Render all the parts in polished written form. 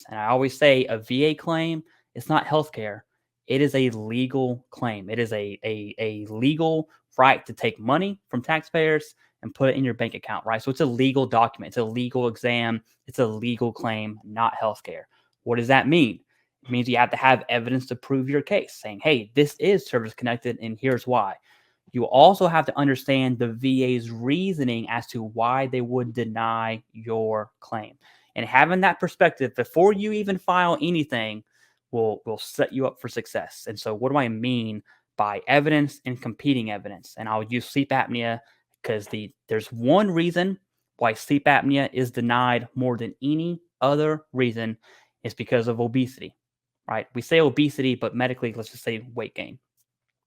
And I always say a VA claim, it's not healthcare. It is a legal claim. It is a legal right to take money from taxpayers and put it in your bank account, right? So it's a legal document. It's a legal exam. It's a legal claim, not healthcare. What does that mean? It means you have to have evidence to prove your case, saying, hey, this is service connected and here's why. You also have to understand the VA's reasoning as to why they would deny your claim. And having that perspective before you even file anything will set you up for success. And so what do I mean by evidence and competing evidence? And I'll use sleep apnea because there's one reason why sleep apnea is denied more than any other reason is because of obesity, right? We say obesity, but medically, let's just say weight gain.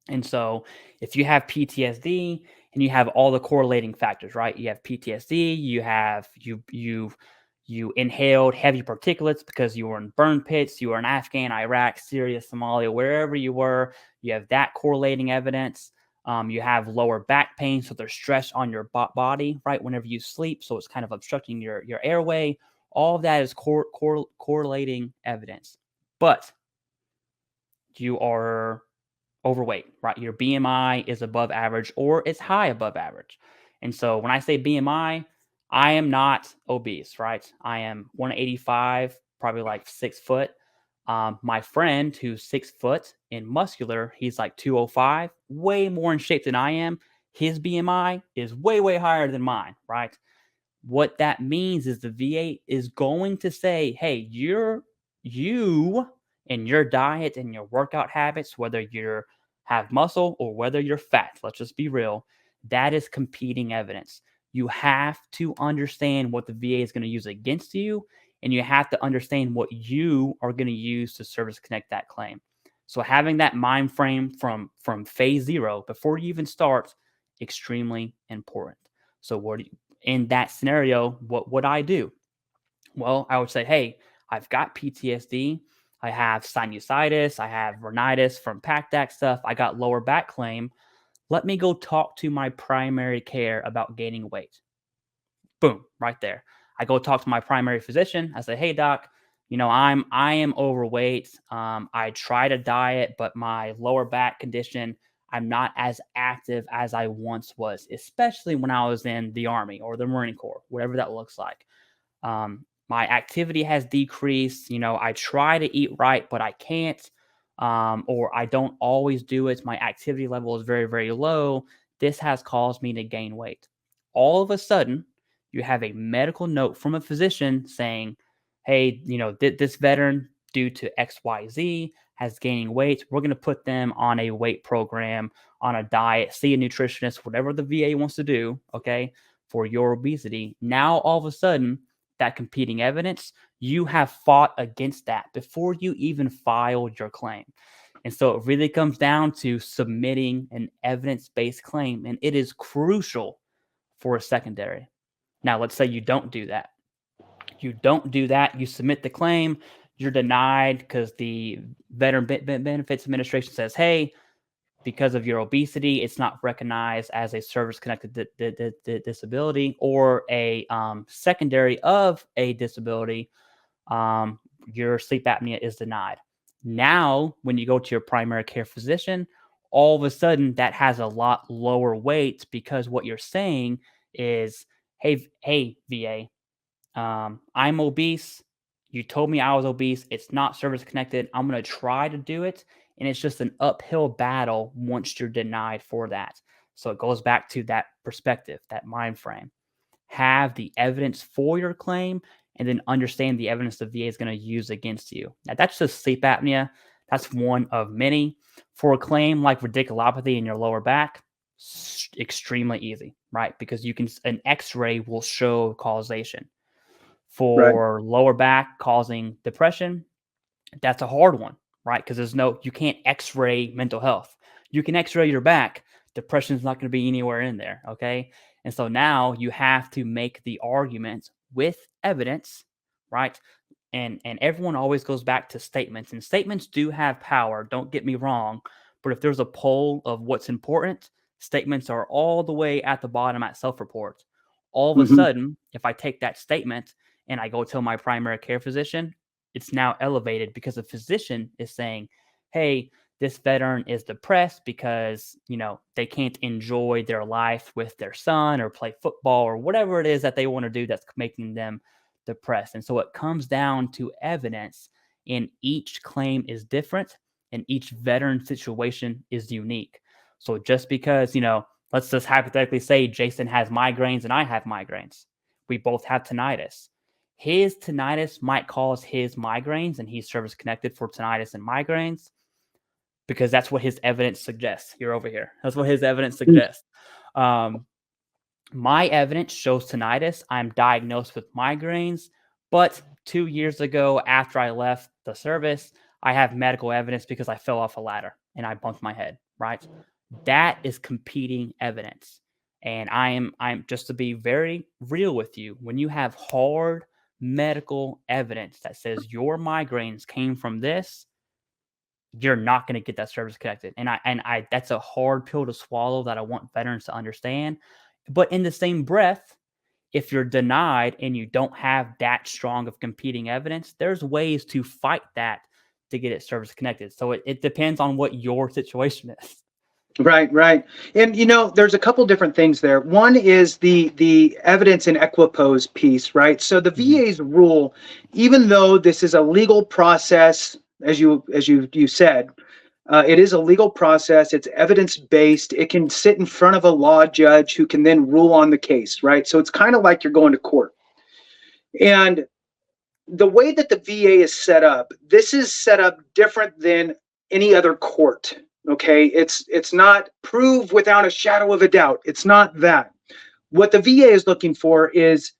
And so if you have PTSD and you have all the correlating factors, right? You have PTSD, you inhaled heavy particulates because you were in burn pits, you were in Afghan, Iraq, Syria, Somalia, wherever you were, you have that correlating evidence. You have lower back pain, so there's stress on your body, right? Whenever you sleep, so it's kind of obstructing your airway. All of that is correlating evidence. But you are overweight, right? Your BMI is above average or it's high above average. And so when I say BMI, I am not obese, right? I am 185, probably like 6 foot. My friend who's 6 foot and muscular, he's like 205, way more in shape than I am. His BMI is way, way higher than mine, right? What that means is the VA is going to say, hey, you and your diet and your workout habits, whether you have muscle or whether you're fat, let's just be real, that is competing evidence. You have to understand what the VA is going to use against you, and you have to understand what you are going to use to service connect that claim. So having that mind frame from phase zero before you even start, extremely important. So in that scenario, what would I do? Well, I would say, hey, I've got PTSD. I have sinusitis. I have rhinitis from PACDAC stuff. I got lower back claim. Let me go talk to my primary care about gaining weight. Boom, right there. I go talk to my primary physician. I say, hey, doc, I am overweight. I try to diet, but my lower back condition, I'm not as active as I once was, especially when I was in the Army or the Marine Corps, whatever that looks like. My activity has decreased. I try to eat right, but I can't, or I don't always do it. My activity level is very, very low. This has caused me to gain weight. All of a sudden, you have a medical note from a physician saying, hey, this veteran, due to XYZ, has gaining weight. We're going to put them on a weight program, on a diet, see a nutritionist, whatever the VA wants to do, okay, for your obesity. Now, all of a sudden, that competing evidence, you have fought against that before you even filed your claim. And so it really comes down to submitting an evidence-based claim, and it is crucial for a secondary. Now, let's say you don't do that. You submit the claim, you're denied because the Veteran Benefits Administration says, hey, because of your obesity, it's not recognized as a service-connected disability or a secondary of a disability. Your sleep apnea is denied. Now, when you go to your primary care physician, all of a sudden that has a lot lower weight because what you're saying is, hey, VA, I'm obese. You told me I was obese. It's not service connected. I'm going to try to do it. And it's just an uphill battle once you're denied for that. So it goes back to that perspective, that mind frame. Have the evidence for your claim and then understand the evidence the VA is going to use against you. Now, that's just sleep apnea. That's one of many. For a claim like radiculopathy in your lower back, extremely easy, right? Because an x-ray will show causation. For lower back causing depression, that's a hard one, right? Because you can't x-ray mental health. You can x-ray your back. Depression is not going to be anywhere in there, okay? And so now you have to make the argument with evidence, right? And everyone always goes back to statements, and statements do have power, don't get me wrong, but if there's a poll of what's important, statements are all the way at the bottom at self-report. All of a sudden, if I take that statement and I go tell my primary care physician, it's now elevated because a physician is saying, hey, this veteran is depressed because, they can't enjoy their life with their son or play football or whatever it is that they want to do that's making them depressed. And so it comes down to evidence, and each claim is different and each veteran situation is unique. So just because, let's just hypothetically say Jason has migraines and I have migraines. We both have tinnitus. His tinnitus might cause his migraines, and he's service connected for tinnitus and migraines because that's what his evidence suggests. You're over here. That's what his evidence suggests. My evidence shows tinnitus. I'm diagnosed with migraines, but 2 years ago, after I left the service, I have medical evidence because I fell off a ladder and I bumped my head, right? That is competing evidence. And I'm just to be very real with you, when you have hard medical evidence that says your migraines came from this, you're not going to get that service connected. And I that's a hard pill to swallow that I want veterans to understand. But in the same breath, if you're denied and you don't have that strong of competing evidence, there's ways to fight that to get it service connected. So it depends on what your situation is. Right. And, there's a couple different things there. One is the evidence in equipoise piece, right? So the VA's rule, even though this is a legal process, as you said, it is a legal process. It's evidence-based. It can sit in front of a law judge who can then rule on the case, right? So it's kind of like you're going to court. And the way that the VA is set up, this is set up different than any other court. Okay, it's not prove without a shadow of a doubt. It's not that. What the VA is looking for is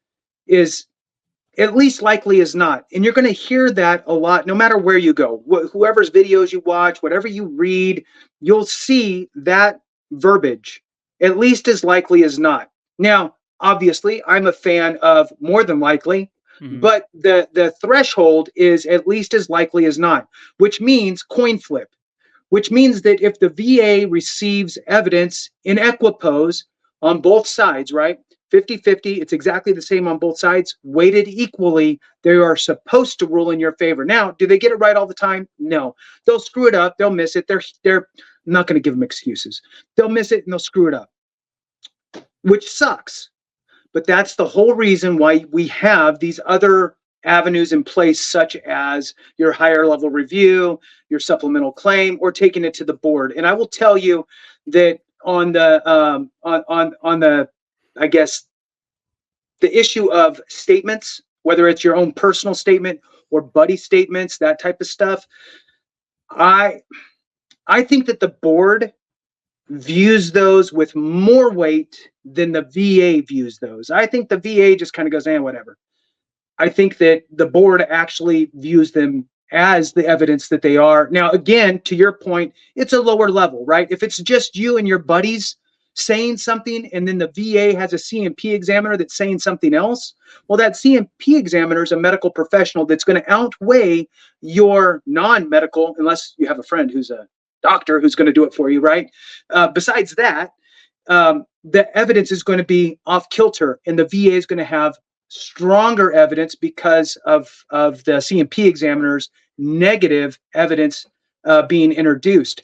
at least likely as not. And you're going to hear that a lot, no matter where you go. Whoever's videos you watch, whatever you read, you'll see that verbiage, at least as likely as not. Now, obviously, I'm a fan of more than likely, but the threshold is at least as likely as not, which means coin flip. Which means that if the VA receives evidence in equipoise on both sides, right? 50-50, it's exactly the same on both sides, weighted equally, they are supposed to rule in your favor. Now, do they get it right all the time? No. They'll screw it up. They'll miss it. I'm not going to give them excuses. They'll miss it and they'll screw it up, which sucks. But that's the whole reason why we have these other avenues in place, such as your higher level review, your supplemental claim, or taking it to the board. And I will tell you that on the I guess the issue of statements, whether it's your own personal statement or buddy statements, that type of stuff, I think that the board views those with more weight than the VA views those. I think the VA just kind of goes, whatever. I think that the board actually views them as the evidence that they are. Now, again, to your point, it's a lower level, right? If it's just you and your buddies saying something, and then the VA has a CMP examiner that's saying something else, well, that CMP examiner is a medical professional that's going to outweigh your non-medical, unless you have a friend who's a doctor who's going to do it for you, right? Besides that, the evidence is going to be off kilter, and the VA is going to have stronger evidence because of the CMP examiner's negative evidence being introduced.